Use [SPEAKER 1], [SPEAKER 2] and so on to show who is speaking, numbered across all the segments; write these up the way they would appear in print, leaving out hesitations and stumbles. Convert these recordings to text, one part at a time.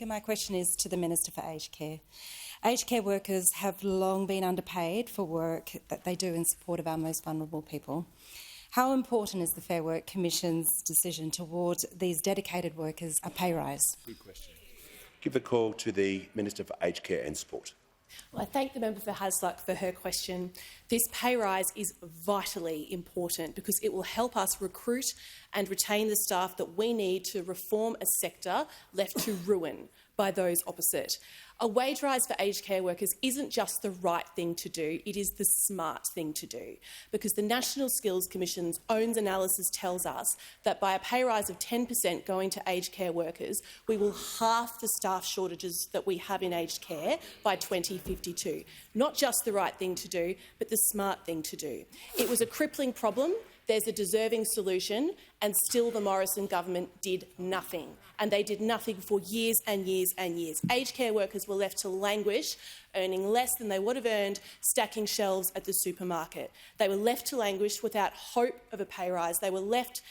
[SPEAKER 1] My question is to the Minister for Aged Care. Aged care workers have long been underpaid for work that they do in support of our most vulnerable people. How important is the Fair Work Commission's decision towards these dedicated workers a pay rise?
[SPEAKER 2] Good question. Give the call to the Minister for Aged Care and Sport.
[SPEAKER 3] Well, I thank the member for Hasluck for her question. This pay rise is vitally important because it will help us recruit and retain the staff that we need to reform a sector left to ruin by those opposite. A wage rise for aged care workers isn't just the right thing to do, it is the smart thing to do, because the National Skills Commission's own analysis tells us that by a pay rise of 10% going to aged care workers, we will halve the staff shortages that we have in aged care by 2052. Not just the right thing to do, but the smart thing to do. It was a crippling problem. There's a deserving solution, and still the Morrison government did nothing. And they did nothing for years and years and years. Aged care workers were left to languish, earning less than they would have earned stacking shelves at the supermarket. They were left to languish without hope of a pay rise. They were left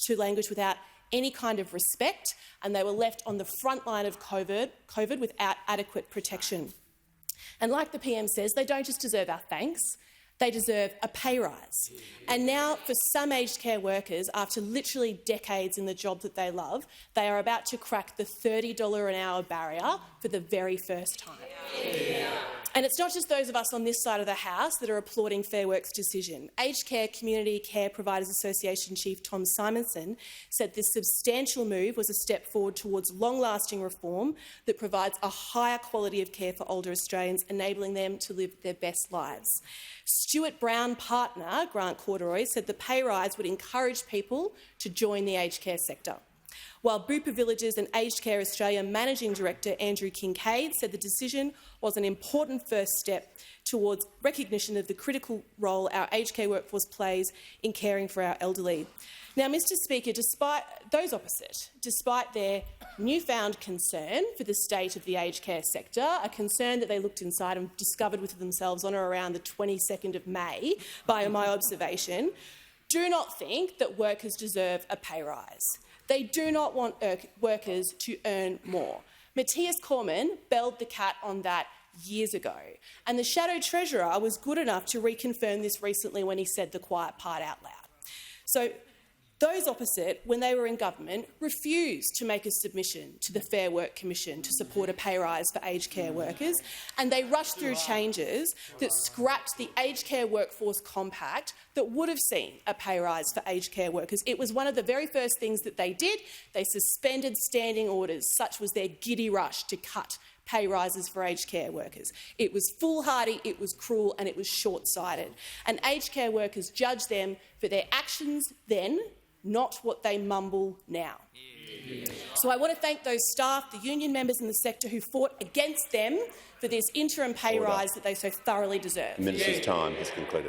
[SPEAKER 3] to languish without any kind of respect, and they were left on the front line of COVID without adequate protection. And like the PM says, they don't just deserve our thanks. They deserve a pay rise. And now, for some aged care workers, after literally decades in the job that they love, they are about to crack the $30 an hour barrier for the very first time. And it's not just those of us on this side of the House that are applauding Fair Work's decision. Aged Care Community Care Providers Association Chief Tom Simonson said this substantial move was a step forward towards long-lasting reform that provides a higher quality of care for older Australians, enabling them to live their best lives. Stuart Brown partner, Grant Corduroy, said the pay rise would encourage people to join the aged care sector. While Bupa Villages and Aged Care Australia Managing Director Andrew Kincaid said the decision was an important first step towards recognition of the critical role our aged care workforce plays in caring for our elderly. Now, Mr Speaker, despite those opposite, despite their newfound concern for the state of the aged care sector, a concern that they looked inside and discovered within themselves on or around the 22nd of May, by my observation, do not think that workers deserve a pay rise. They do not want workers to earn more. Matthias Cormann belled the cat on that years ago, and the Shadow Treasurer was good enough to reconfirm this recently when he said the quiet part out loud. So those opposite, when they were in government, refused to make a submission to the Fair Work Commission to support a pay rise for aged care workers, and they rushed through changes that scrapped the Aged Care Workforce Compact that would have seen a pay rise for aged care workers. It was one of the very first things that they did. They suspended standing orders. Such was their giddy rush to cut pay rises for aged care workers. It was foolhardy, it was cruel, and it was short-sighted. And aged care workers judge them for their actions then, not what they mumble now. So I want to thank those staff, the union members in the sector who fought against them for this interim pay rise that they so thoroughly deserve.
[SPEAKER 2] The Minister's time has concluded.